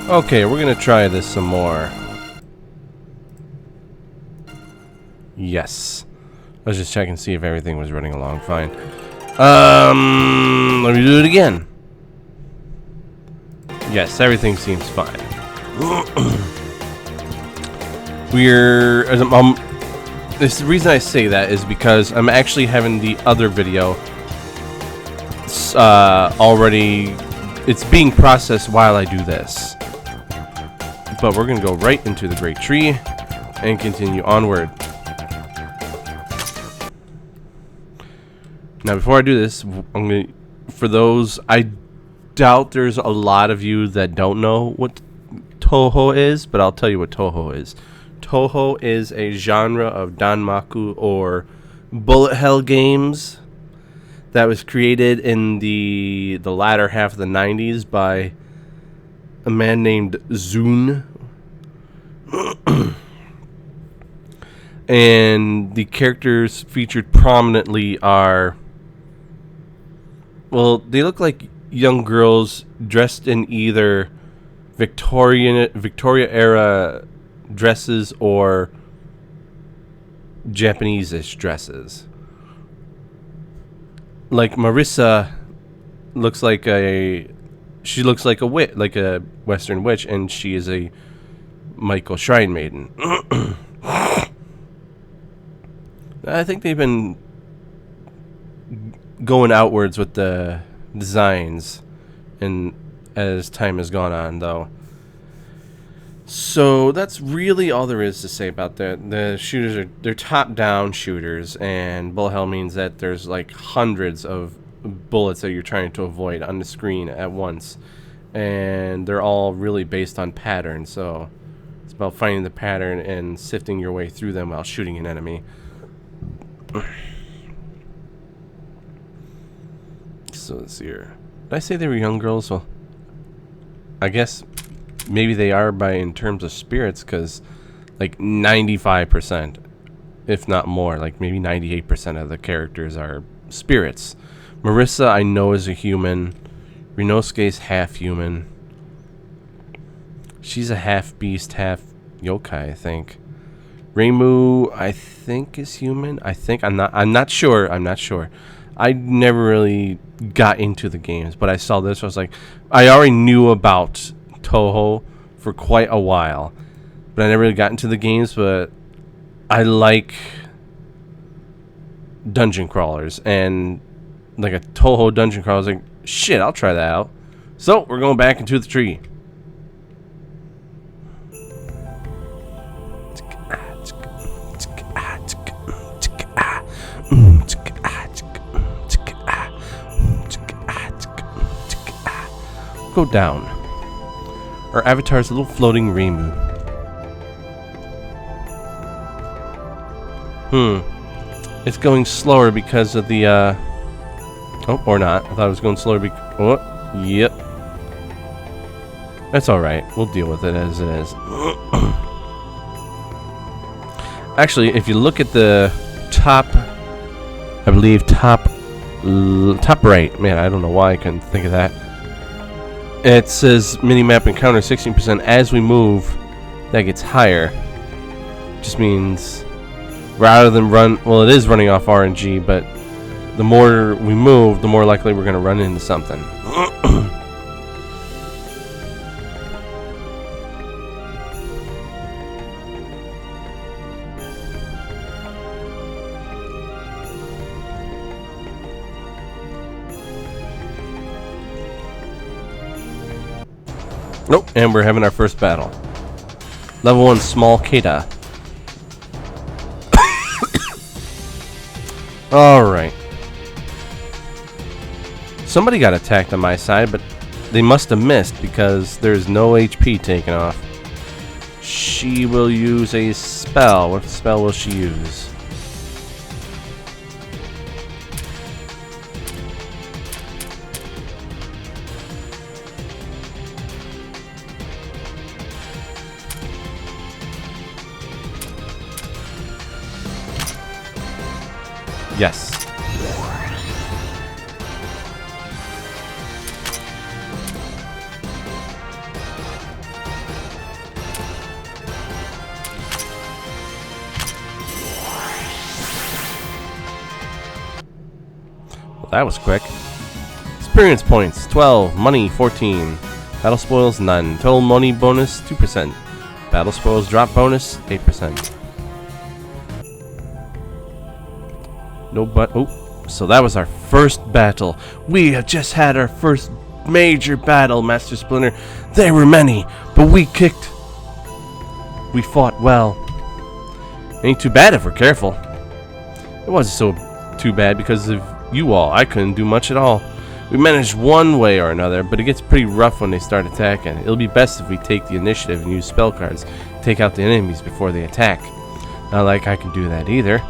Okay, we're gonna try this some more. Yes. Let's just check and see if everything was running along fine. Let me do it again. Yes, everything seems fine. The reason I say that is because I'm actually having the other video already. It's being processed while I do this. But we're gonna go right into the great tree and continue onward. Now, before I do this, for those, I doubt there's a lot of you that don't know what Touhou is, but I'll tell you what Touhou is. Touhou is a genre of danmaku, or bullet hell games, that was created in the latter half of the 90s by a man named Zun. And the characters featured prominently are, well, they look like young girls dressed in either Victoria era dresses or Japanese-ish dresses. Like Marissa looks like a witch, like a Western witch, and she is a Michael Shrine Maiden. I think they've been going outwards with the designs, and as time has gone on, though. So that's really all there is to say about that. The shooters they're top-down shooters, and bullet hell means that there's like hundreds of bullets that you're trying to avoid on the screen at once, and they're all really based on pattern. So it's about finding the pattern and sifting your way through them while shooting an enemy. So let's see here. Did I say they were young girls? Well, I guess maybe they are in terms of spirits, because like 95%, if not more, like maybe 98% of the characters are spirits. Marissa, I know, is a human. Rinosuke's half human. She's a half beast, half yokai, I think. Reimu, I think, is human. I'm not sure. I never really got into the games, but I saw this. I was like, I already knew about Touhou for quite a while, but I never really got into the games. But I like dungeon crawlers, and like a Touhou dungeon crawler, I was like, shit, I'll try that out. So we're going back into the tree. Go down. Our avatar's a little floating Reimu. It's going slower because of the oh, or not. I thought it was going slower because oh, yep. That's alright. We'll deal with it as it is. Actually, if you look at the top, I believe top right. Man, I don't know why I couldn't think of that. It says minimap encounter 16%. As we move, that gets higher. Just means rather than run, well, it is running off RNG, but the more we move, the more likely we're going to run into something. Nope, and we're having our first battle. Level 1 small Kata. Alright. Somebody got attacked on my side, but they must have missed because there's no HP taken off. She will use a spell. What spell will she use? Yes. Well, that was quick. Experience points 12, money 14, battle spoils none, total money bonus 2%, battle spoils drop bonus 8%. So that was our first battle. We have just had our first major battle, Master Splinter. There were many, but we fought well. Ain't too bad if we're careful. It wasn't so too bad because of you all. I couldn't do much at all. We managed one way or another, but it gets pretty rough when they start attacking. It'll be best if we take the initiative and use spell cards to take out the enemies before they attack. Not like I can do that either.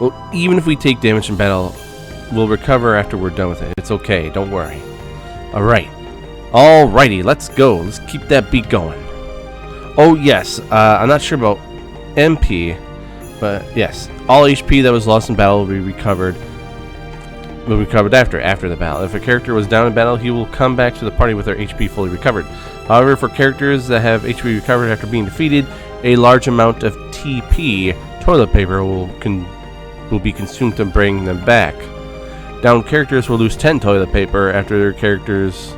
Well, even if we take damage in battle, we'll recover after we're done with it. It's okay, don't worry. Alrighty, let's go. Let's keep that beat going. Oh yes, I'm not sure about MP, but yes, all HP that was lost in battle will be recovered. After the battle. If a character was down in battle, he will come back to the party with their HP fully recovered. However, for characters that have HP recovered after being defeated, a large amount of TP, toilet paper, will be consumed to bring them back. Down characters will lose 10 toilet paper after their characters,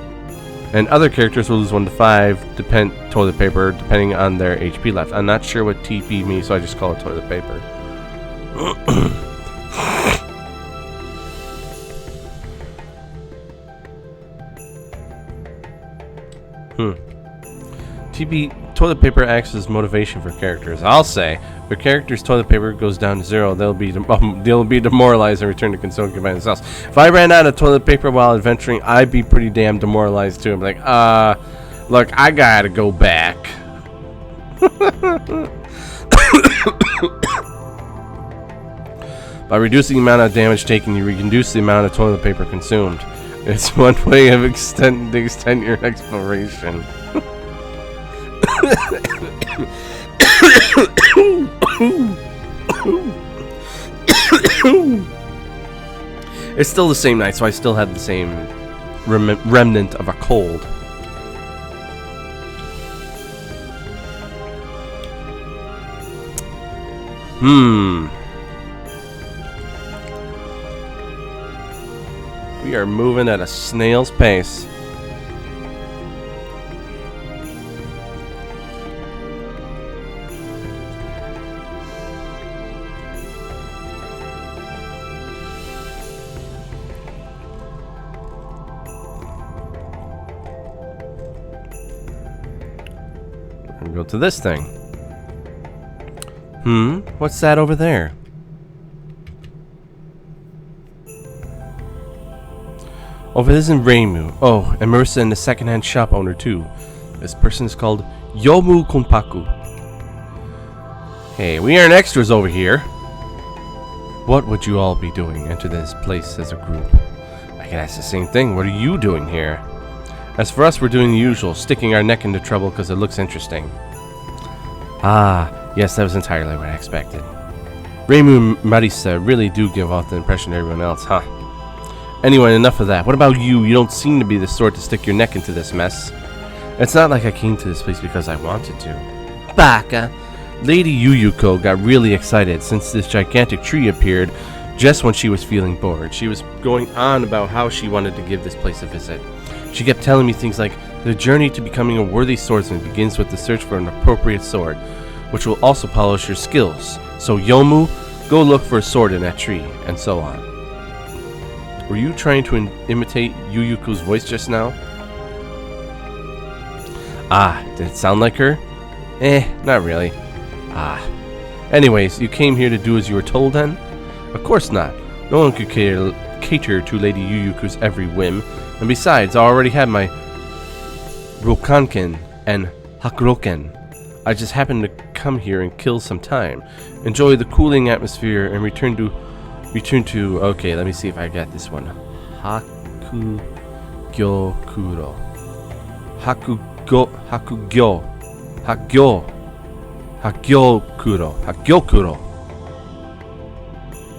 and other characters will lose 1 to 5 toilet paper depending on their HP left. I'm not sure what TP means, so I just call it toilet paper. Toilet paper acts as motivation for characters. I'll say, if a character's toilet paper goes down to 0, they'll be demoralized and return to consume by themselves. If I ran out of toilet paper while adventuring, I'd be pretty damn demoralized too. I'm like, look, I gotta go back. By reducing the amount of damage taken, you reduce the amount of toilet paper consumed. It's one way of extend your exploration. It's still the same night, so I still have the same remnant of a cold. We are moving at a snail's pace. Go to this thing. What's that over there? Over this in Reimu. Oh, and Marissa and the second-hand shop owner too. This person is called Yomu Konpaku. Hey, we aren't extras over here. What would you all be doing? Enter this place as a group. I can ask the same thing. What are you doing here? As for us, we're doing the usual, sticking our neck into trouble because it looks interesting. Ah, yes, that was entirely what I expected. Reimu and Marisa really do give off the impression of everyone else, huh? Anyway, enough of that. What about you? You don't seem to be the sort to stick your neck into this mess. It's not like I came to this place because I wanted to. Baka! Lady Yuyuko got really excited since this gigantic tree appeared just when she was feeling bored. She was going on about how she wanted to give this place a visit. She kept telling me things like, the journey to becoming a worthy swordsman begins with the search for an appropriate sword, which will also polish your skills. So Yomu, go look for a sword in that tree, and so on. Were you trying to imitate Yuyuko's voice just now? Ah, did it sound like her? Not really. Ah. Anyways, you came here to do as you were told then? Of course not. No one could cater to Lady Yuyuko's every whim. And besides, I already had my Rokanken and Hakuroken. I just happened to come here and kill some time, enjoy the cooling atmosphere, and return to. Okay, let me see if I got this one. Hakugyokuro. Hagyokuro.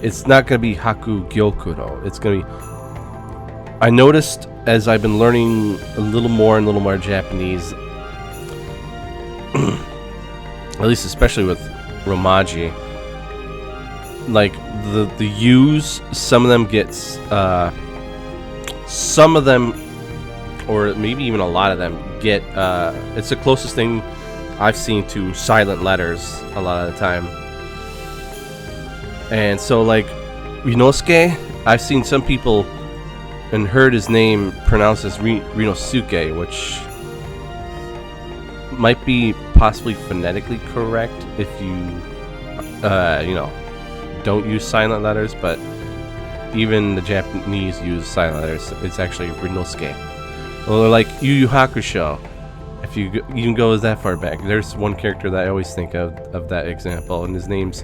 It's not gonna be Hakugyokuro. It's gonna be. I noticed as I've been learning a little more Japanese, at least especially with Romaji, like the U's, some of them get some of them, or maybe even a lot of them get it's the closest thing I've seen to silent letters a lot of the time. And so like Rinosuke, I've seen some people and heard his name pronounced as Rinosuke, which might be possibly phonetically correct if you you know, don't use silent letters, but even the Japanese use silent letters. It's actually Rinosuke. Or like Yu Yu Hakusho, if you can go that far back. There's one character that I always think of that example, and his name's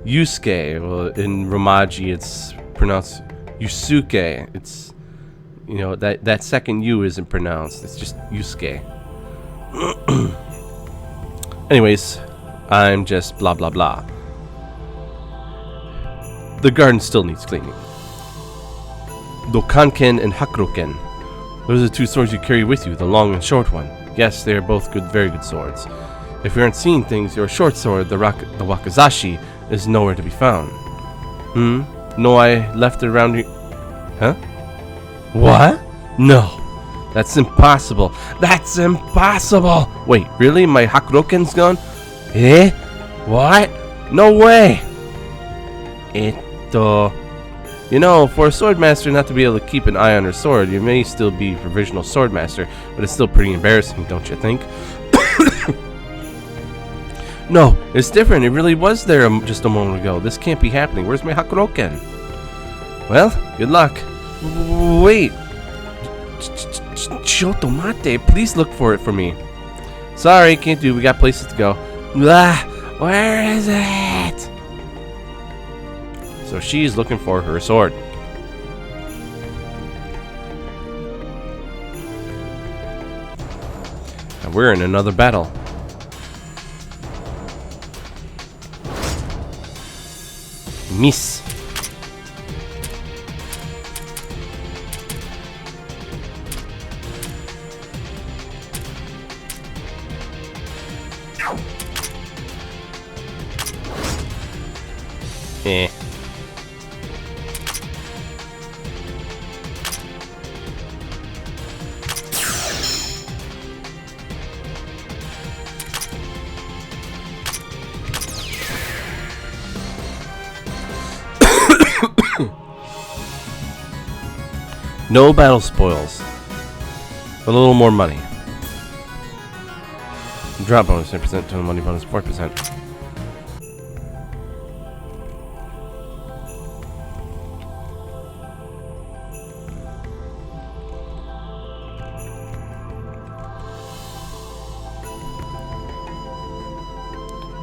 Yusuke. Well, in Romaji, it's pronounced Yusuke. It's, you know, that second U isn't pronounced. It's just Yusuke. Anyways, I'm just blah blah blah. The garden still needs cleaning. Dokanken and Hakuroken. Those are the two swords you carry with you, the long and short one. Yes, they are both good, very good swords. If you aren't seeing things, your short sword, the Wakizashi, is nowhere to be found. No, I left it around here. Huh? What? No. That's impossible. That's impossible. Wait, really? My Hakuroken's gone? Eh? What? No way. You know, for a sword master not to be able to keep an eye on her sword, you may still be provisional sword master, but it's still pretty embarrassing, don't you think? No, it's different. It really was there just a moment ago. This can't be happening. Where's my Hakuroken? Well, good luck. Wait. Chotomate, please look for it for me. Sorry, can't do. We got places to go. Where is it? So she's looking for her sword. And we're in another battle. Miss. Eh. No battle spoils. A little more money. Drop bonus 10%, total money bonus 4%.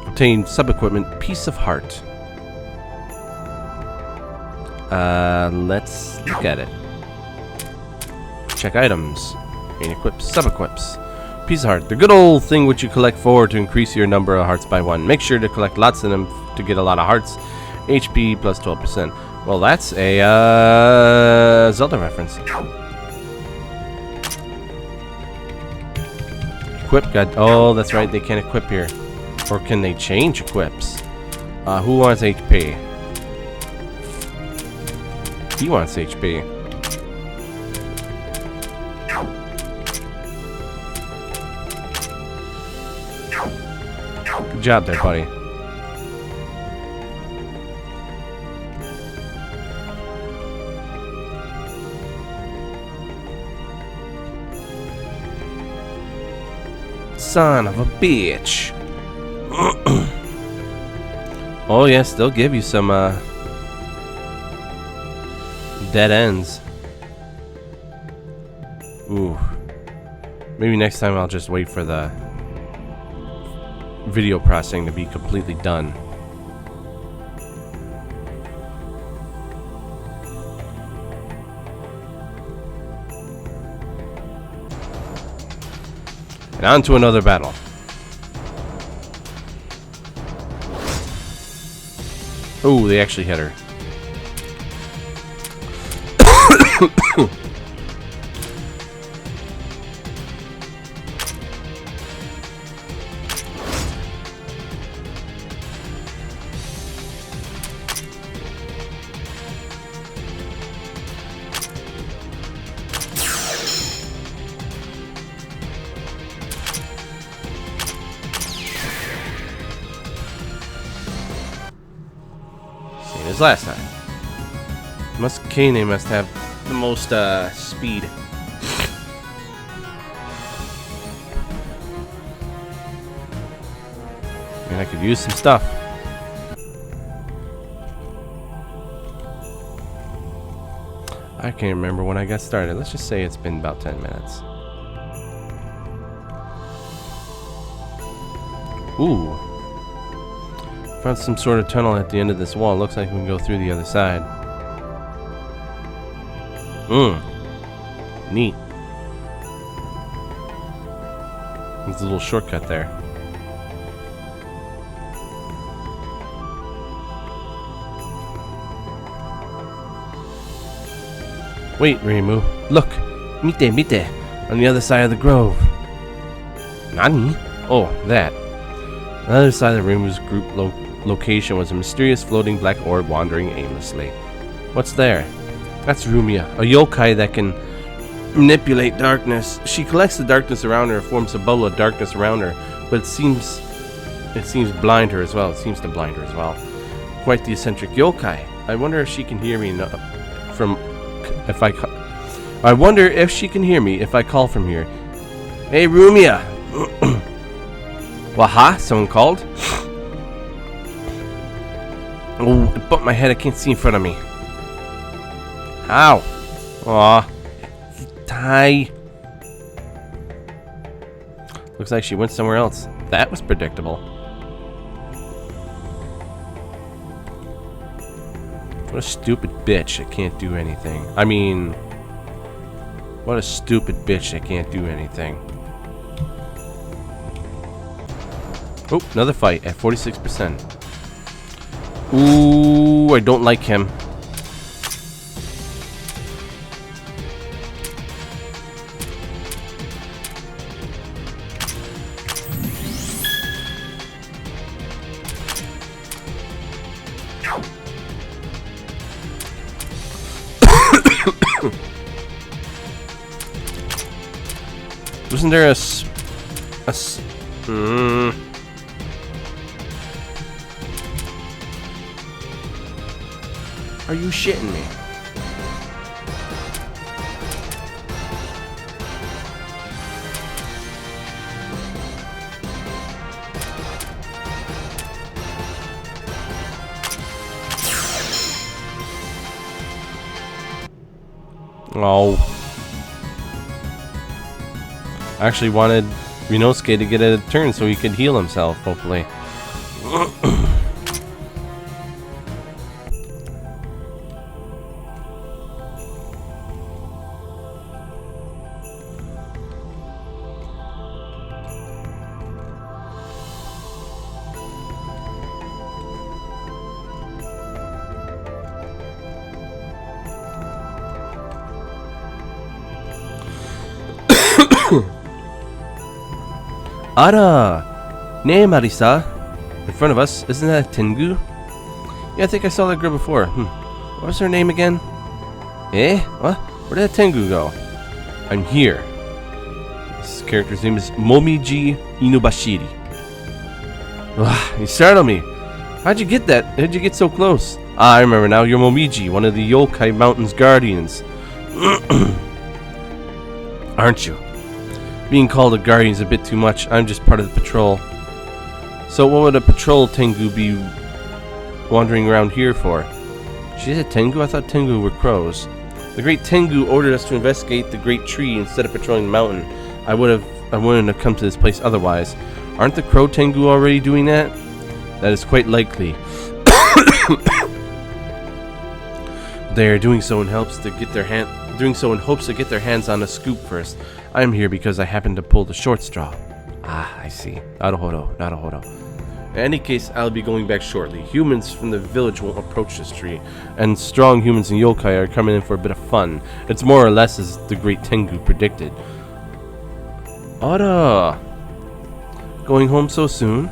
Obtain sub-equipment, Piece of Heart. Let's look at it. Check items. And equip, sub-equips. Piece of Heart, the good old thing which you collect for to increase your number of hearts by 1. Make sure to collect lots of them to get a lot of hearts. HP plus 12%. Well, that's a Zelda reference. Equip, oh, that's right, they can't equip here. Or can they change equips? Who wants HP? He wants HP. Good job there, buddy. Son of a bitch. Oh yes, they'll give you some dead ends. Ooh. Maybe next time I'll just wait for the video processing to be completely done. And on to another battle. Oh, they actually hit her. as last time. Kane must have the most speed. And I could use some stuff. I can't remember when I got started. Let's just say it's been about 10 minutes. Ooh. Found some sort of tunnel at the end of this wall. Looks like we can go through the other side. Neat. There's a little shortcut there. Wait, Reimu. Look! Mite! On the other side of the grove. Nani? Oh, that. On the other side of Reimu's group location was a mysterious floating black orb wandering aimlessly. What's there? That's Rumia, a yokai that can manipulate darkness. She collects the darkness around her, forms a bubble of darkness around her, but it seems blind her as well. It seems to blind her as well. Quite the eccentric yokai. I wonder if she can hear me I wonder if she can hear me if I call from here. Hey, Rumia! Waha? Someone called? Oh, it bumped my head. I can't see in front of me. Ow! Aw. Die. Looks like she went somewhere else. That was predictable. What a stupid bitch that can't do anything. I mean, what a stupid bitch that can't do anything. Oh, another fight at 46%. Ooh, I don't like him. Wasn't there Are you shitting me? Oh. I actually wanted Rinosuke to get a turn so he could heal himself, hopefully. Ara! Ne, Marisa. In front of us, isn't that Tengu? Yeah, I think I saw that girl before. What was her name again? Eh? What? Where did that Tengu go? I'm here. This character's name is Momiji Inubashiri. Ugh, you startled me. How'd you get that? How'd you get so close? Ah, I remember now. You're Momiji, one of the Yokai Mountain's guardians. Aren't you? Being called a guardian is a bit too much. I'm just part of the patrol. So what would a patrol Tengu be wandering around here for? She said Tengu? I thought Tengu were crows. The great Tengu ordered us to investigate the great tree instead of patrolling the mountain. I wouldn't have come to this place otherwise. Aren't the crow Tengu already doing that? That is quite likely. They are doing so in hopes to get their hands on a scoop first. I am here because I happen to pull the short straw. Ah, I see. Naruhodo. In any case, I'll be going back shortly. Humans from the village won't approach this tree, and strong humans and yokai are coming in for a bit of fun. It's more or less as the great Tengu predicted. Ara! Going home so soon?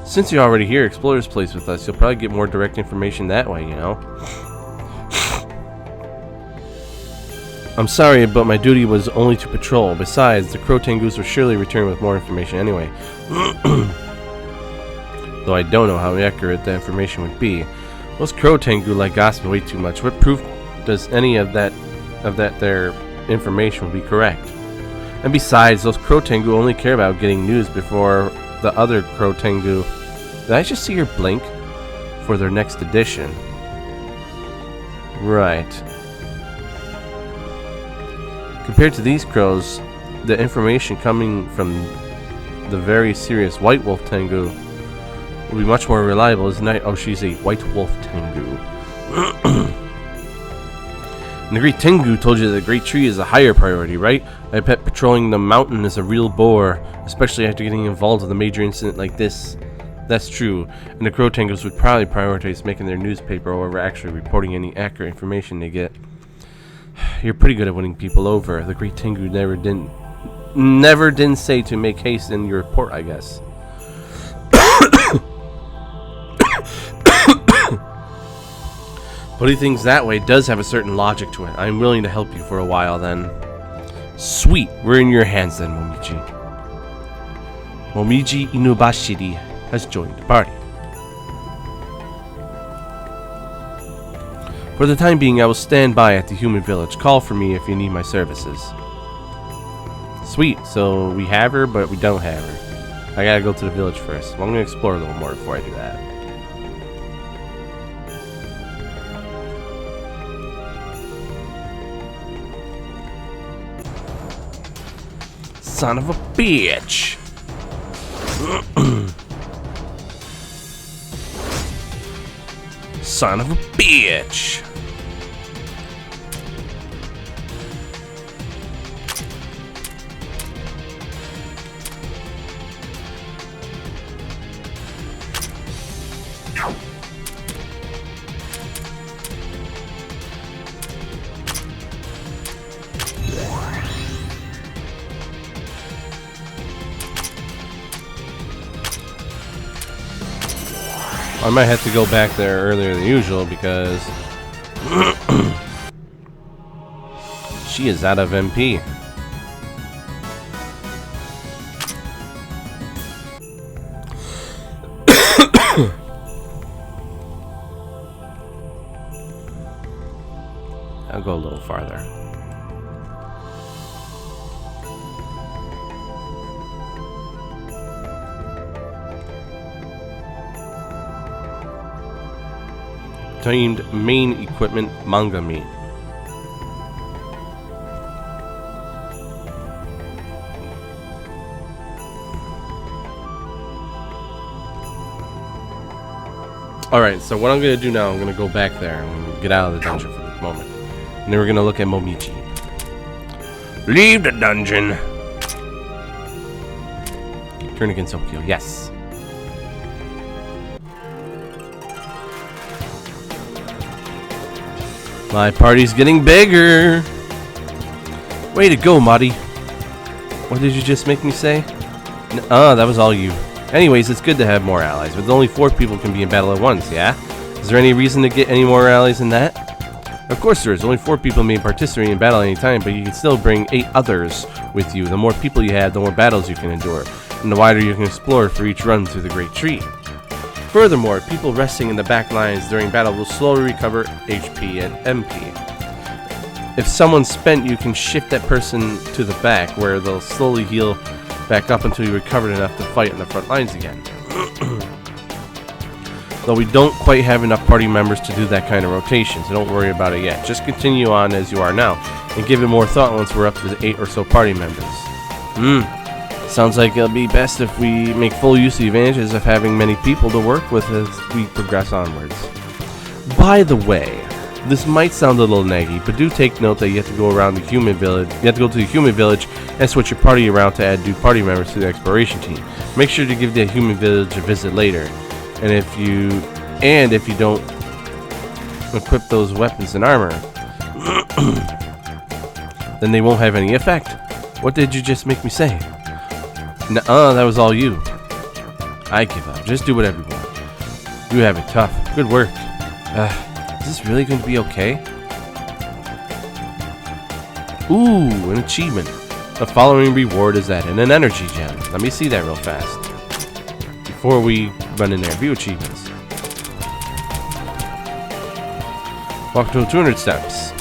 Since you're already here, explore this place with us. You'll probably get more direct information that way, you know? I'm sorry, but my duty was only to patrol. Besides, the Crow Tengus will surely return with more information anyway. Though I don't know how accurate that information would be. Those Crow Tengu like gossip way too much. What proof does any of that their information will be correct? And besides, those Crow Tengu only care about getting news before the other Crow Tengu. Did I just see her blink? For their next edition. Right. Compared to these crows, the information coming from the very serious White Wolf Tengu will be much more reliable, isn't it? Oh, she's a White Wolf Tengu. And the Great Tengu told you that the Great Tree is a higher priority, right? I bet patrolling the mountain is a real bore, especially after getting involved with a major incident like this. That's true, and the Crow Tengus would probably prioritize making their newspaper over actually reporting any accurate information they get. You're pretty good at winning people over. The Great Tengu never didn't say to make haste in your report, I guess. Putting things that way does have a certain logic to it. I'm willing to help you for a while then. Sweet, we're in your hands then, Momiji. Momiji Inubashiri has joined the party. For the time being, I will stand by at the human village. Call for me if you need my services. Sweet, so we have her, but we don't have her. I gotta go to the village first. Well, I'm gonna explore a little more before I do that. Son of a bitch! Son of a bitch! I might have to go back there earlier than usual because she is out of MP. I'll go a little farther. Obtained main equipment manga meat. Alright, so what I'm going to do now, I'm going to go back there and get out of the dungeon for the moment. And then we're going to look at Momiji. Leave the dungeon! Turn against Okio, yes. My party's getting bigger! Way to go, Madi. What did you just make me say? That was all you. Anyways, it's good to have more allies, but only 4 people can be in battle at once, yeah? Is there any reason to get any more allies than that? Of course there is. Only 4 people may participate in battle at any time, but you can still bring 8 others with you. The more people you have, the more battles you can endure, and the wider you can explore for each run through the Great Tree. Furthermore, people resting in the back lines during battle will slowly recover HP and MP. If someone's spent, you can shift that person to the back, where they'll slowly heal back up until you're recovered enough to fight in the front lines again. Though we don't quite have enough party members to do that kind of rotation, so don't worry about it yet. Just continue on as you are now, and give it more thought once we're up to the 8 or so party members. Sounds like it'll be best if we make full use of the advantages of having many people to work with as we progress onwards. By the way, this might sound a little naggy, but do take note that you have to go around the human village. You have to go to the human village and switch your party around to add new party members to the exploration team. Make sure to give the human village a visit later. And if you don't equip those weapons and armor, then they won't have any effect. What did you just make me say? That was all you. I give up. Just do whatever you want. You have it tough. Good work. Is this really going to be okay? Ooh, an achievement. The following reward is that in an energy gem. Let me see that real fast before we run in there. View achievements. Walk to 200 steps.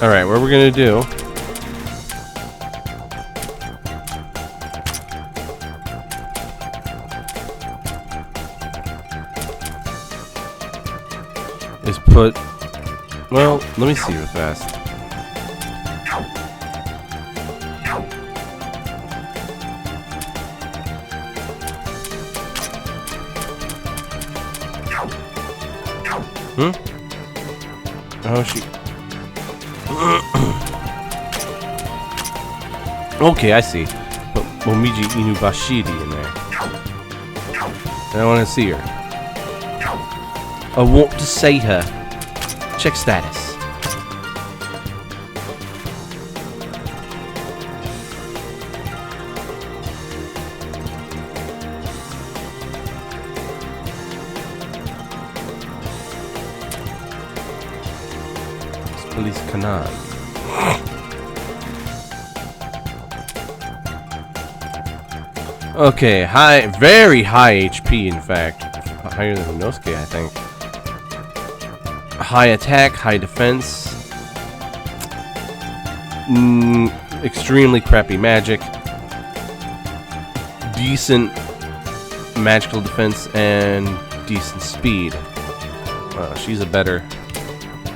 Alright, what we're gonna do is put, well, let me see real fast. Oh, she. Okay, I see. Put Momiji Inubashiri in there. I want to see her. I want to see her. Check status. Police Kanan. Okay, high, very high HP, in fact. Higher than Inosuke, I think. High attack, high defense. Extremely crappy magic. Decent magical defense and decent speed. She's a better...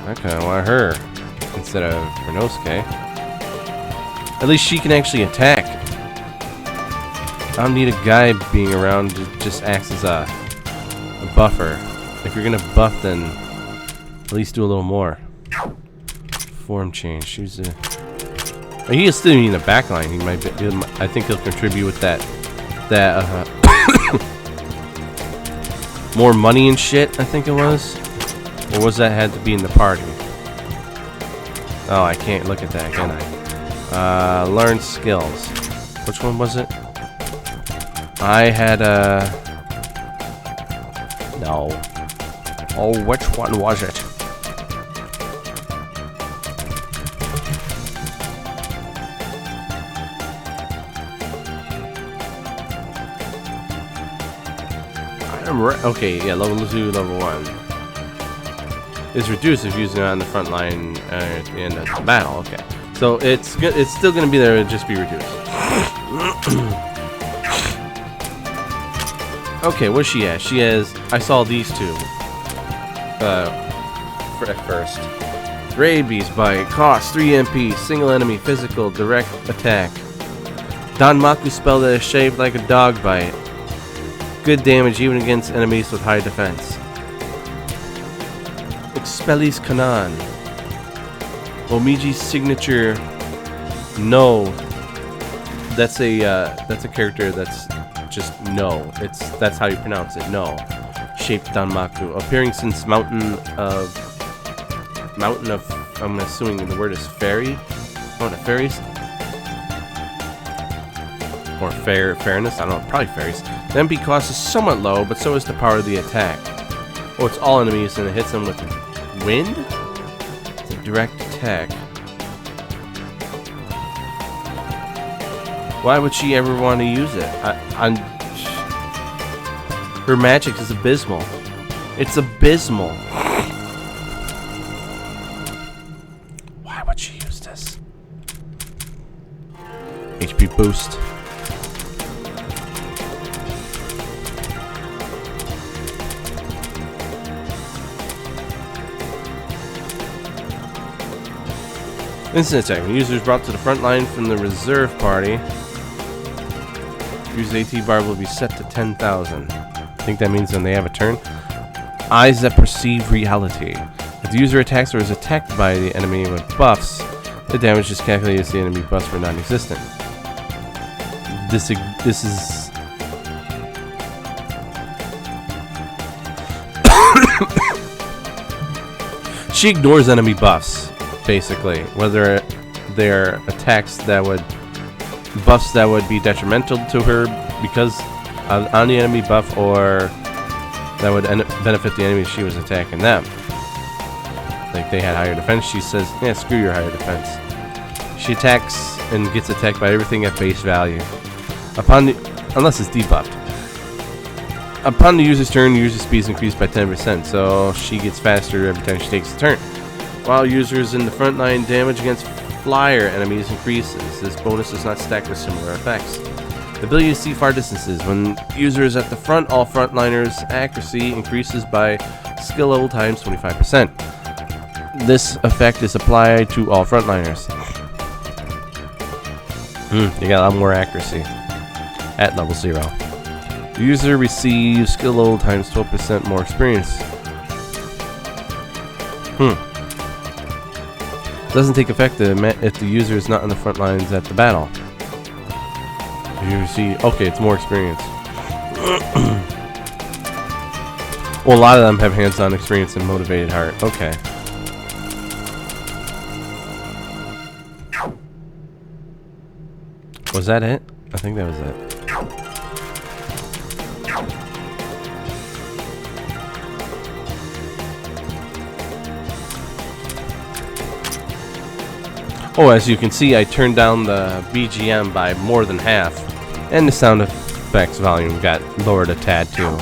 I kind of want her instead of Inosuke. At least she can actually attack. I don't need a guy being around to just acts as a buffer. If you're gonna buff, then at least do a little more. Form change. She's a. He is still in the backline. He might. I think he'll contribute with that. More money and shit. I think it was. Or was that had to be in the party? Oh, I can't look at that, can I? Learn skills. Which one was it? I had no. Oh, which one was it? Okay, yeah, level 2, level 1. Is reduced if using it on the front line at the end of the battle. Okay, so it's still gonna be there, it'll just be reduced. Okay, what's she at? She has. I saw these two. At first. Rabies bite. Cost 3 MP. Single enemy. Physical. Direct attack. Danmaku spell that is shaped like a dog bite. Good damage even against enemies with high defense. Expellis Kanan. Omiji's signature. No. That's a character that's just no. That's how you pronounce it. No. Shaped Danmaku. Appearing since Mountain of I'm assuming the word is fairy. Oh, the fairies? Or fairness? I don't know, probably fairies. The MP cost is somewhat low, but so is the power of the attack. Oh, it's all enemies and it hits them with wind? It's a direct attack. Why would she ever want to use it? Her magic is abysmal. It's abysmal. Why would she use this? HP boost. Instant attack. When user is brought to the front line from the reserve party, user's AT bar will be set to 10,000. I think that means when they have a turn. Eyes that perceive reality. If the user attacks or is attacked by the enemy with buffs, the damage is calculated as the enemy buffs were non-existent. This is... She ignores enemy buffs, basically. Whether their attacks that would buffs that would be detrimental to her because on the enemy buff, or that would benefit the enemy if she was attacking them. Like they had higher defense, she says, yeah, screw your higher defense. She attacks and gets attacked by everything at base value. Unless it's debuffed. Upon the user's turn, the user's speed is increased by 10%, so she gets faster every time she takes a turn. While users in the front line, damage against flyer enemies increases. This bonus does not stack with similar effects. The ability to see far distances. When user is at the front, all frontliners' accuracy increases by skill level times 25%. This effect is applied to all frontliners. You got a lot more accuracy at level 0. The user receives skill level times 12% more experience. Doesn't take effect if the user is not on the front lines at the battle. You see, okay, it's more experience. Well, a lot of them have hands-on experience and motivated heart. Okay. Was that it? I think that was it. Oh, as you can see, I turned down the BGM by more than half, and the sound effects volume got lowered a tad too.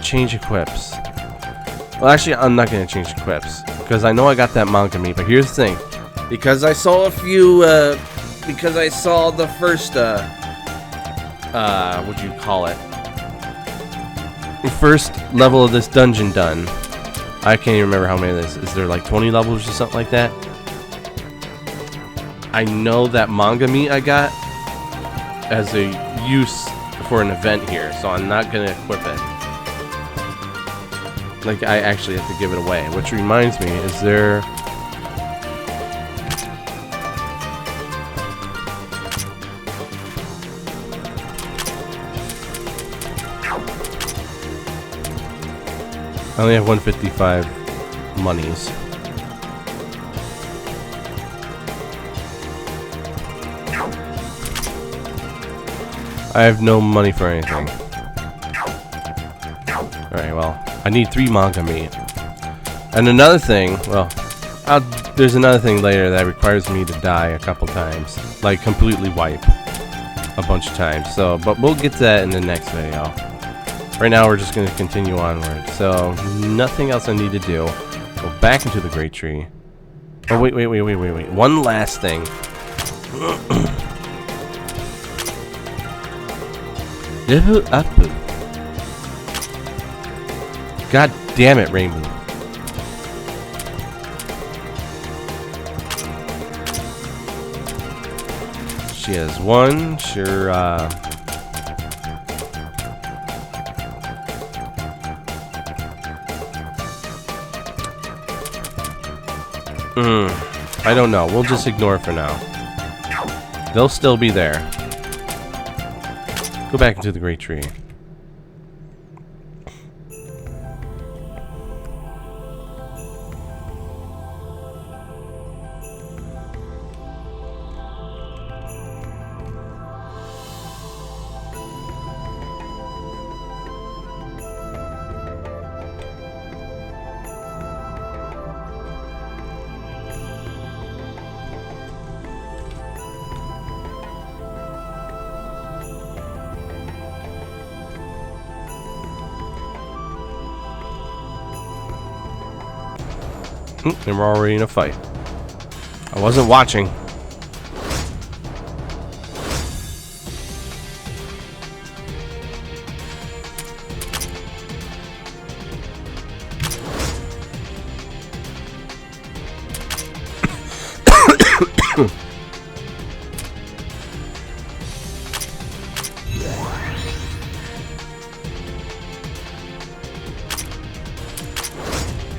Change equips. Well, actually, I'm not going to change equips, because I know I got that manga meat, but here's the thing. Because I saw a few, because I saw the first, what do you call it? The first level of this dungeon done. I can't even remember how many this is. There like 20 levels or something like that? I know that manga meat I got as a use for an event here, so I'm not going to equip it. Like, I actually have to give it away. Which reminds me, is there... I only have 155 monies. I have no money for anything. Alright, well, I need 3 manga meat. And another thing, well, there's another thing later that requires me to die a couple times. Like, completely wipe a bunch of times. So, but we'll get to that in the next video. Right now, we're just going to continue onward. So, nothing else I need to do. Go back into the Great Tree. Oh, wait. One last thing. Level up. God damn it, Rainbow. She has 1. Sure, I don't know. We'll just ignore it for now. They'll still be there. Go back into the Great Tree. And we're already in a fight. I wasn't watching.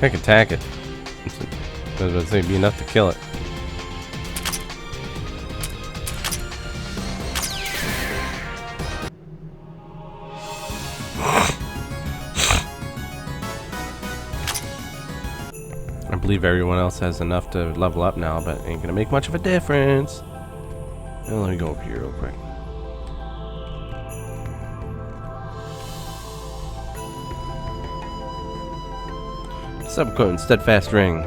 I can attack it. I was about to say, it'd be enough to kill it. I believe everyone else has enough to level up now, but ain't gonna make much of a difference. Now let me go over here real quick. Subcone, steadfast ring.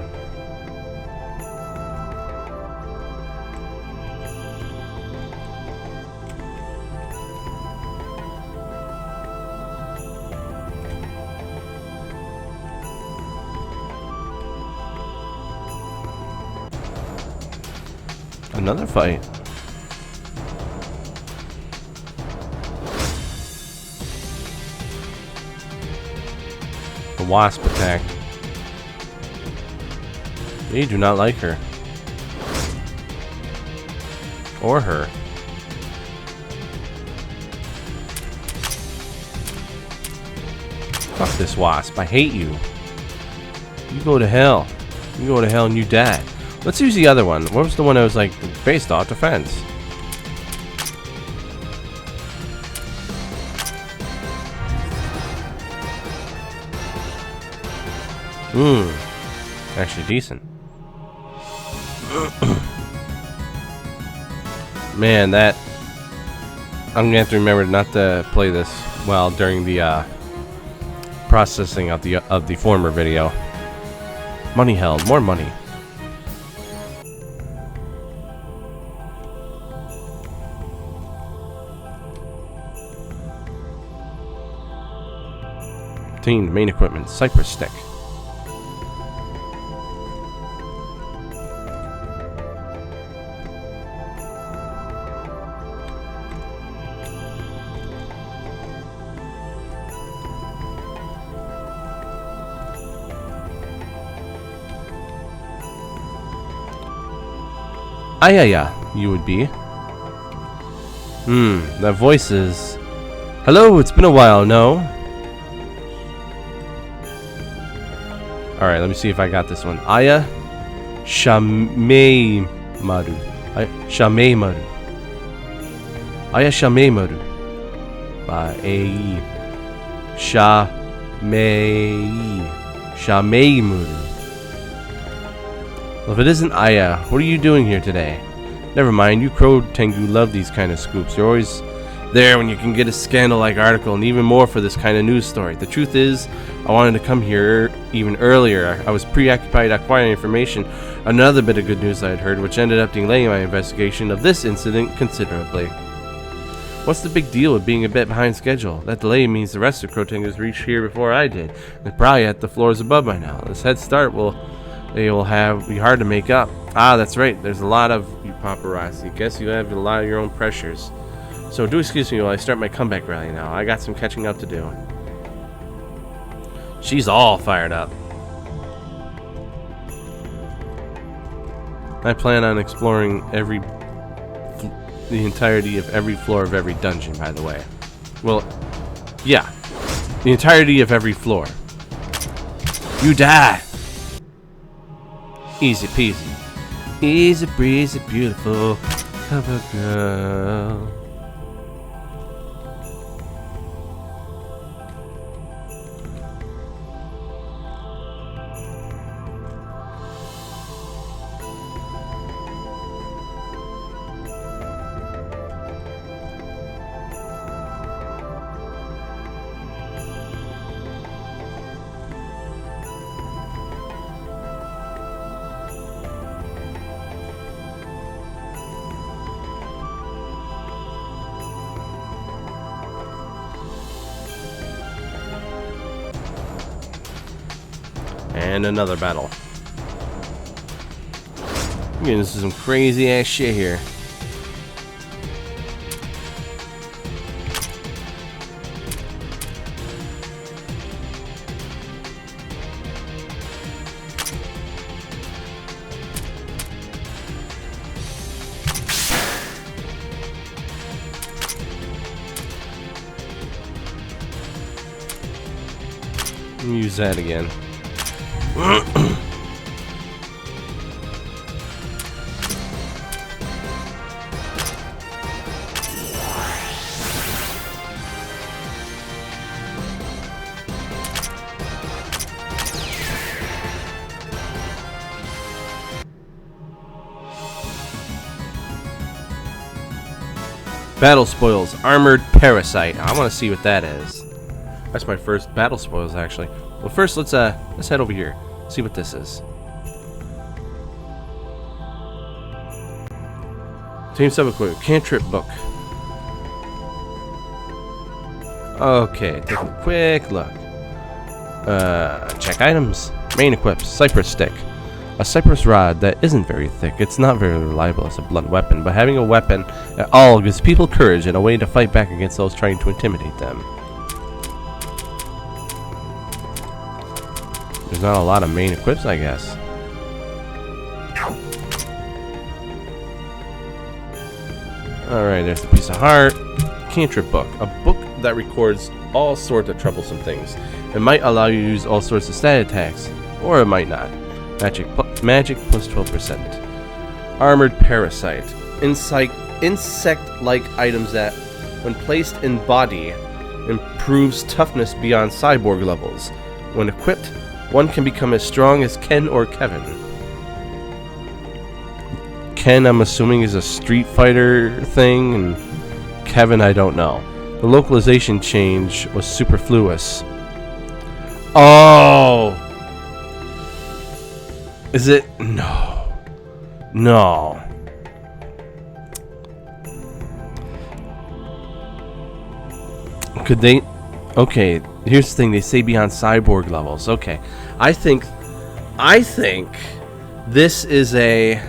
Another fight. The wasp attack. You do not like her. Or her. Fuck this wasp. I hate you. You go to hell. You go to hell and you die. Let's use the other one. What was the one that was like based off defense? Actually decent. Man, that I'm gonna have to remember not to play this while during the processing of the former video. Money held, more money. Main equipment, cypress stick. Ayaya, you would be. That voice is... Hello, it's been a while, no? Alright, let me see if I got this one. Aya Shamei Maru. Shamei Maru. Aya Shamei Maru. Ei. Shamei Maru. Well, if it isn't Aya, what are you doing here today? Never mind, you Crow Tengu love these kind of scoops. You're always there when you can get a scandal-like article, and even more for this kind of news story. The truth is, I wanted to come here even earlier. I was preoccupied acquiring information. Another bit of good news I had heard, which ended up delaying my investigation of this incident considerably. What's the big deal with being a bit behind schedule? That delay means the rest of Crow Tengus reached here before I did. They're probably at the floors above by now. This head start will be hard to make up. Ah, that's right. There's a lot of you paparazzi. Guess you have a lot of your own pressures. So do excuse me while I start my comeback rally now. I got some catching up to do. She's all fired up. I plan on exploring the entirety of every floor of every dungeon, by the way. Well, yeah. The entirety of every floor. You die! Easy peasy. Easy breezy, beautiful cover girl. And another battle. I'm getting into some crazy ass shit here. Let me use that again. Battle spoils, armored parasite. I want to see what that is. That's my first battle spoils, actually. Well, first let's head over here. See what this is. Team Sub-Equip, Cantrip Book. Okay, take a quick look. Check items. Main equips, Cypress Stick. A cypress rod that isn't very thick. It's not very reliable as a blunt weapon, but having a weapon at all gives people courage and a way to fight back against those trying to intimidate them. There's not a lot of main equips, I guess. Alright, there's the piece of heart. Cantrip Book. A book that records all sorts of troublesome things. It might allow you to use all sorts of stat attacks, or it might not. Magic plus 12%. Armored Parasite. Insect-like items that, when placed in body, improves toughness beyond cyborg levels. When equipped, one can become as strong as Ken or Kevin. Ken, I'm assuming, is a Street Fighter thing, and Kevin, I don't know. The localization change was superfluous. Oh! Is it? No. No. Could they? Okay, here's the thing. They say beyond cyborg levels. Okay. I think this is a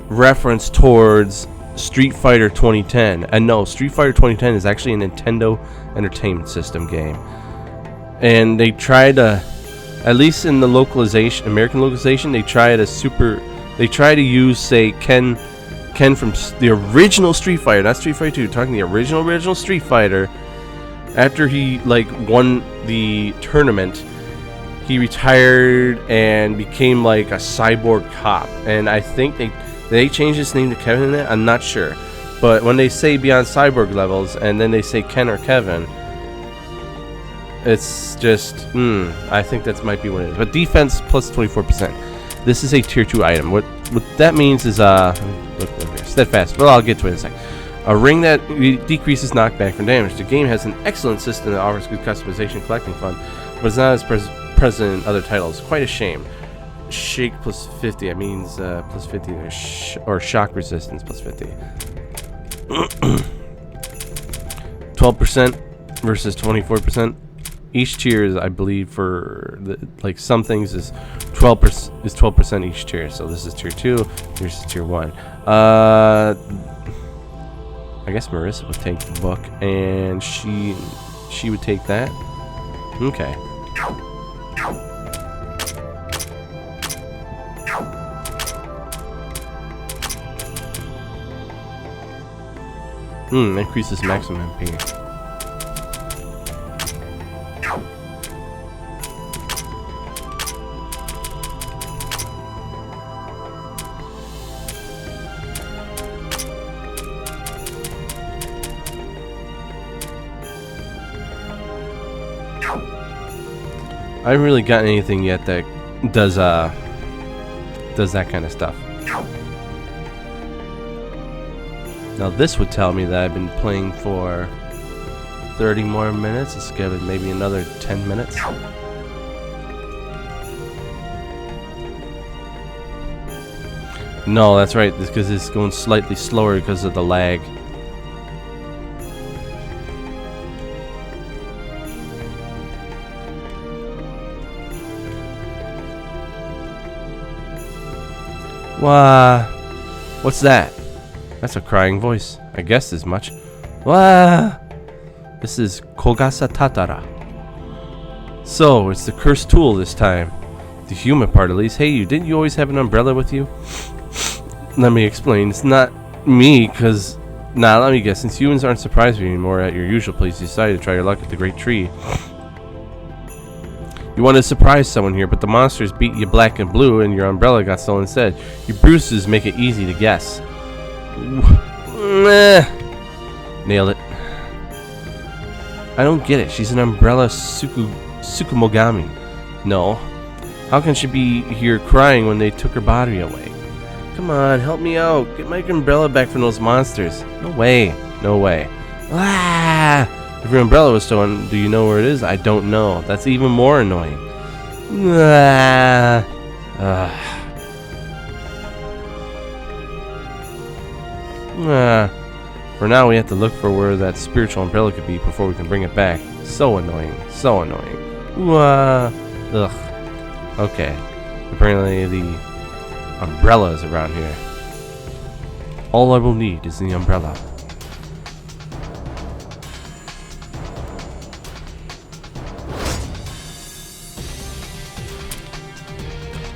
reference towards Street Fighter 2010. And no, Street Fighter 2010 is actually a Nintendo Entertainment System game. And they tried to, at least in the localization, American localization, they try to use, say, Ken from the original Street Fighter, not Street Fighter 2, talking the original Street Fighter. After he won the tournament, he retired and became like a cyborg cop. And I think they changed his name to Kevin in it. I'm not sure, but when they say beyond cyborg levels and then they say Ken or Kevin, it's just, I think that might be what it is. But defense plus 24%. This is a tier 2 item. What that means is, look here, steadfast. Well, I'll get to it in a second. A ring that decreases knockback from damage. The game has an excellent system that offers good customization and collecting fun, but it's not as present in other titles. Quite a shame. Shake plus 50. That means plus 50 or shock resistance plus 50. 12% versus 24%. Each tier is, I believe, for like some things is 12% each tier. So this is tier 2. Here's tier 1. I guess Marissa would take the book, and she would take that. Okay. Increases maximum MP. I haven't really gotten anything yet that does that kind of stuff. Now this would tell me that I've been playing for 30 more minutes. Let's give it maybe another 10 minutes. No, that's right, because it's going slightly slower because of the lag. Wah! What's that? That's a crying voice. I guessed as much. Wah! This is Kogasa Tatara. So, it's the cursed tool this time. The human part at least. Hey you, didn't you always have an umbrella with you? Let me explain. It's not me, cause... Nah, let me guess. Since humans aren't surprising anymore at your usual place, you decided to try your luck at the Great Tree. You wanted to surprise someone here, but the monsters beat you black and blue, and your umbrella got stolen instead. Your bruises make it easy to guess. Nailed it. I don't get it. She's an umbrella Tsukumogami. No. How can she be here crying when they took her body away? Come on, help me out. Get my umbrella back from those monsters. No way. No way. Ah! If your umbrella was stolen, do you know where it is? I don't know. That's even more annoying. Ah. For now, we have to look for where that spiritual umbrella could be before we can bring it back. So annoying. So annoying. Ugh. Okay. Apparently the umbrella is around here. All I will need is the umbrella.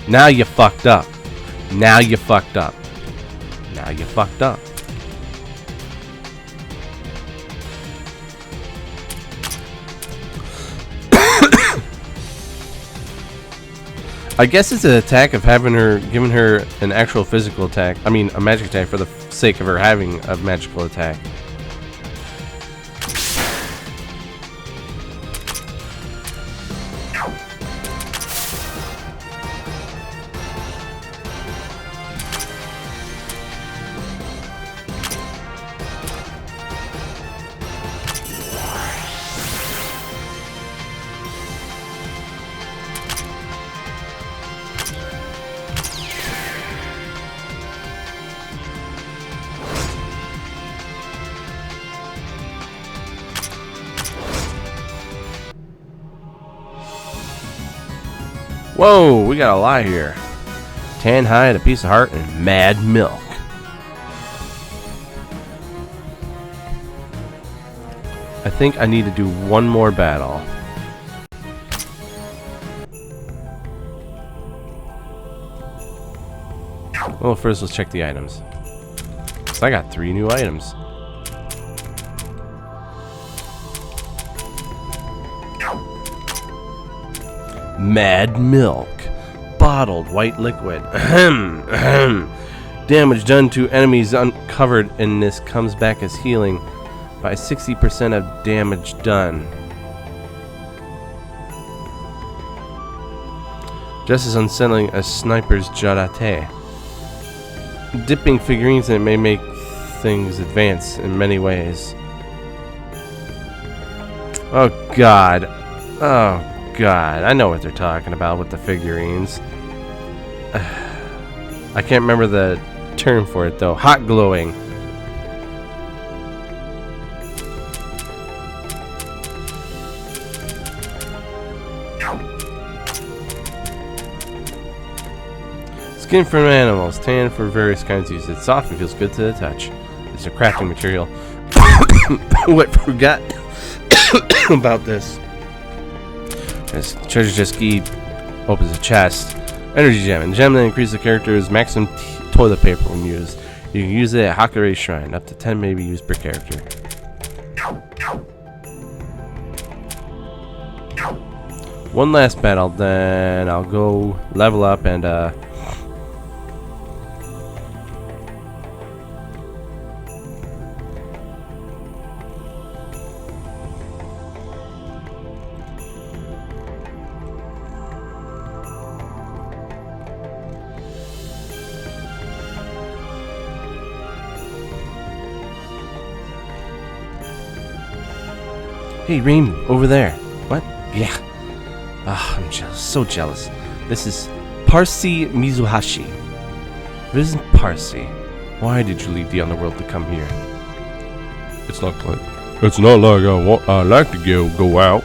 Now you fucked up. Now you fucked up. Now you fucked up. I guess it's an attack of giving her an actual physical attack. I mean, a magic attack for the sake of her having a magical attack. Whoa, we got a lot here. Tan hide, a piece of heart, and mad milk. I think I need to do one more battle. Well, first let's check the items. So I got 3 new items. Mad milk. Bottled white liquid. Ahem, ahem. Damage done to enemies uncovered in this comes back as healing by 60% of damage done. Just as unsettling as sniper's jarate. Dipping figurines in it may make things advance in many ways. Oh god. Oh god. I know what they're talking about with the figurines. I can't remember the term for it though. Hot glowing. Skin from animals, tan for various kinds of use. It's soft and feels good to the touch. It's a crafting material. What forgot about this? This treasure chest key opens a chest. Energy gem. And gem that increases the character's maximum toilet paper when used. You can use it at Hakure's shrine. Up to 10 may be used per character. One last battle, then I'll go level up and hey, Raimi, over there. What? Yeah. Ah, I'm jealous. So jealous. This is Parsi Mizuhashi. This isn't Parsi. Why did you leave the underworld to come here? It's not like I like to go out.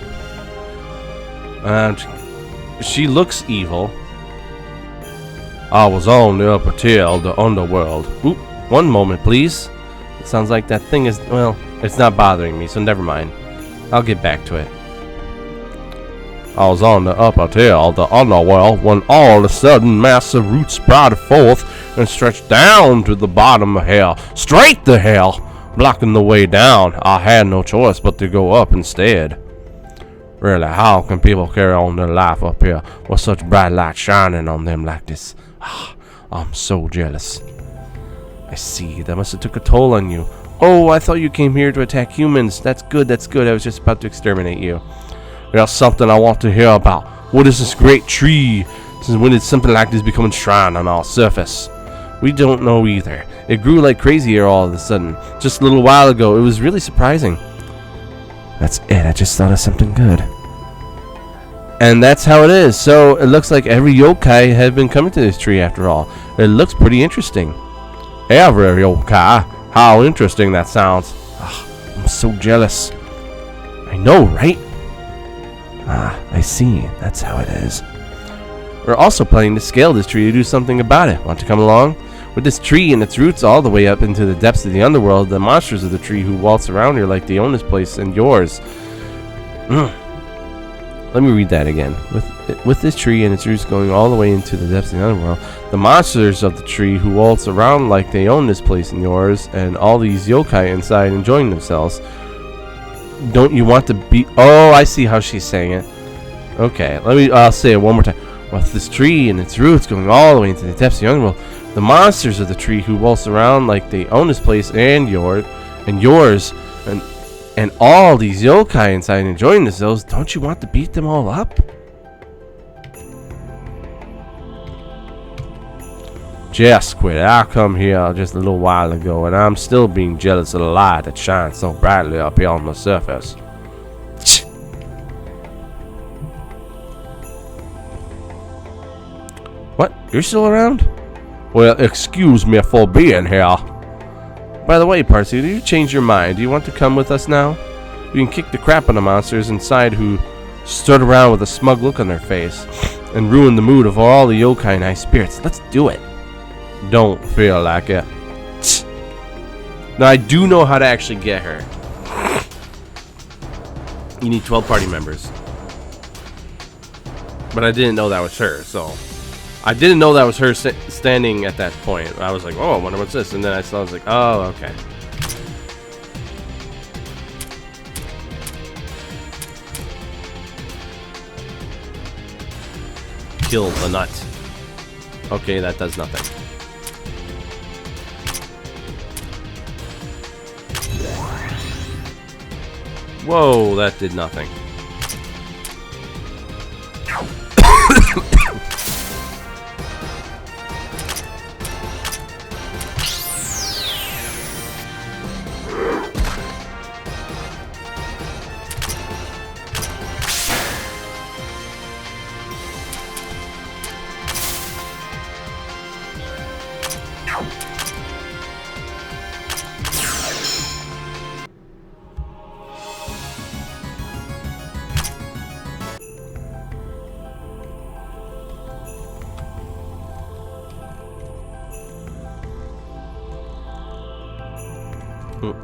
She looks evil. I was on the upper tier of the underworld. Oop, one moment, please. It sounds like that thing is, well, it's not bothering me, so never mind. I'll get back to it. I was on the upper tier of the underworld when all of a sudden massive roots sprouted forth and stretched down to the bottom of hell, straight to hell, blocking the way down. I had no choice but to go up instead. Really, how can people carry on their life up here with such bright light shining on them like this? I'm so jealous. I see, that must have took a toll on you. Oh, I thought you came here to attack humans. That's good, that's good. I was just about to exterminate you. There's something I want to hear about. What is this great tree? Since when did something like this become enshrined on our surface? We don't know either. It grew like crazy here all of a sudden. Just a little while ago. It was really surprising. That's it. I just thought of something good. And that's how it is. So it looks like every yokai has been coming to this tree after all. It looks pretty interesting. Every yokai. How interesting that sounds. Oh, I'm so jealous. I know, right? Ah, I see. That's how it is. We're also planning to scale this tree to do something about it. Want to come along? With this tree and its roots all the way up into the depths of the underworld, the monsters of the tree who waltz around here like they own this place and yours. Let me read that again. With this tree and its roots going all the way into the depths of the underworld, the monsters of the tree who waltz around like they own this place and yours, and all these yokai inside enjoying themselves. Don't you want to be... Oh, I see how she's saying it. Okay, I'll say it one more time. With this tree and its roots going all the way into the depths of the underworld, the monsters of the tree who waltz around like they own this place and yours, and all these yokai inside enjoying themselves, don't you want to beat them all up? Just quit. I come here just a little while ago, and I'm still being jealous of the light that shines so brightly up here on the surface. What? You're still around? Well, excuse me for being here. By the way, Parsi, did you change your mind? Do you want to come with us now? We can kick the crap on the monsters inside who stood around with a smug look on their face and ruin the mood of all the yokai and high spirits. Let's do it. Don't feel like it. Now, I do know how to actually get her. You need 12 party members. But I didn't know that was her, so... I didn't know that was her standing at that point. I was like, oh, I wonder what's this? And then I was like, oh, okay. Kill the nut. Okay, that does nothing. Whoa, that did nothing.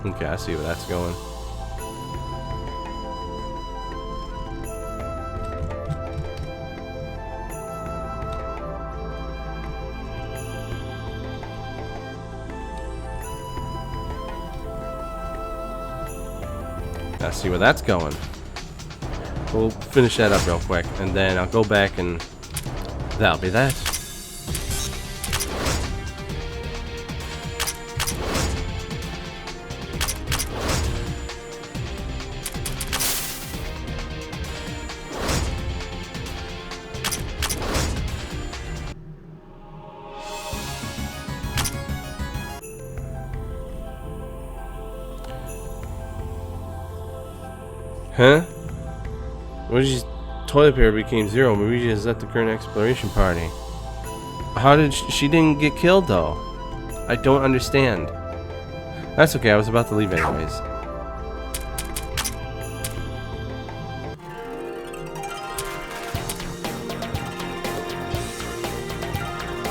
Okay, I see where that's going. I see where that's going. We'll finish that up real quick, and then I'll go back and that'll be that. Huh? Luigi's toilet paper became zero. Luigi is at the current exploration party. How did she didn't get killed though? I don't understand. That's okay, I was about to leave anyways.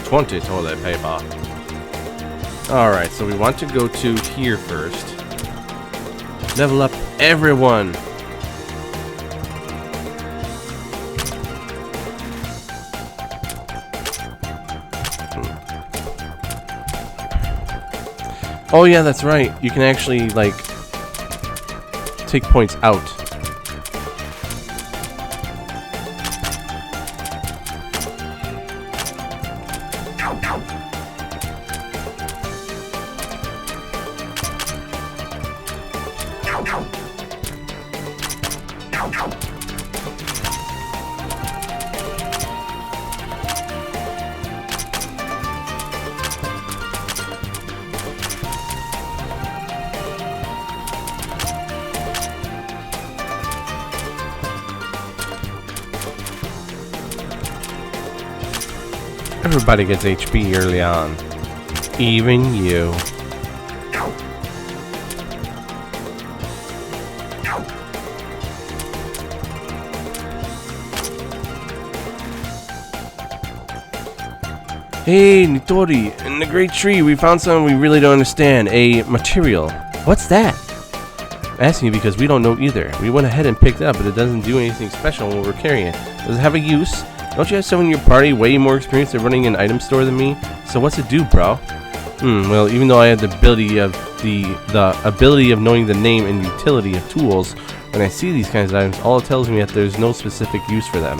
$20 toilet paper. Alright, so we want to go to here first. Level up everyone! Oh yeah, that's right. You can actually, like, take points out. Everybody gets HP early on. Even you. Hey, Nitori, in the great tree, we found something we really don't understand. A material. What's that? I'm asking you because we don't know either. We went ahead and picked it up, but it doesn't do anything special when we're carrying it. Does it have a use? Don't you have someone in your party way more experienced at running an item store than me? So what's it do, bro? Well, even though I have the ability of knowing the name and utility of tools, when I see these kinds of items, all it tells me that there's no specific use for them.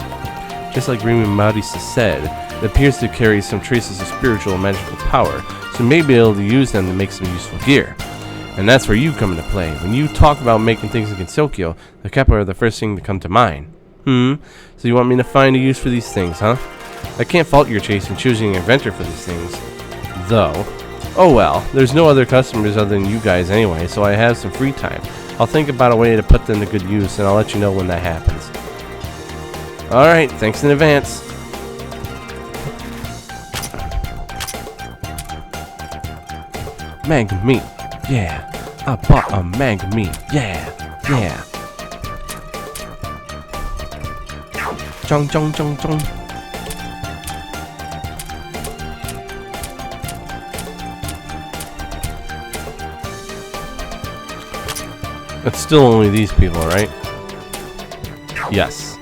Just like Remy Maudis said, it appears to carry some traces of spiritual and magical power, so you may be able to use them to make some useful gear. And that's where you come into play. When you talk about making things in Gensokyo, the Kappa are the first thing to come to mind. So you want me to find a use for these things, huh? I can't fault your taste in choosing an inventor for these things, though. Oh well, there's no other customers other than you guys anyway, so I have some free time. I'll think about a way to put them to good use, and I'll let you know when that happens. Alright, thanks in advance. Manga meat, yeah. I bought a manga meat, yeah. Chong chong chong chong. It's still only these people, right? Yes.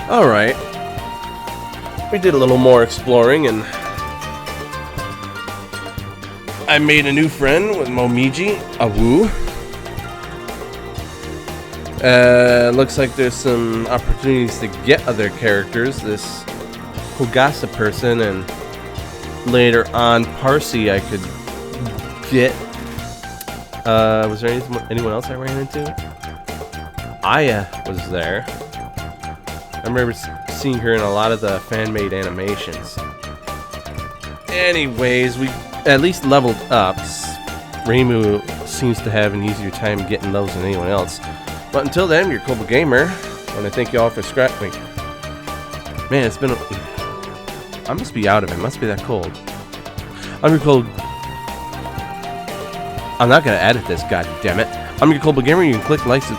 Alright. We did a little more exploring and I made a new friend with Momiji, Awoo. Looks like there's some opportunities to get other characters. This Hogasa person and later on Parsi I could get. Was there anyone else I ran into? Aya was there. I remember seeing her in a lot of the fan-made animations. Anyways, we at least leveled up. Reimu seems to have an easier time getting those than anyone else. But until then, you're Kobold Gamer. I want to thank you all for scrapping. Man, it's been I must be out of it. It must be that cold. I'm your Kobold. I'm not going to edit this, god damn it. I'm your Kobold Gamer. You can click likes.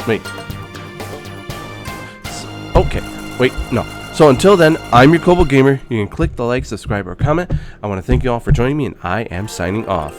Wait. Okay. Wait, no. So until then, I'm your Kobold Gamer. You can click the like, subscribe, or comment. I want to thank you all for joining me, and I am signing off.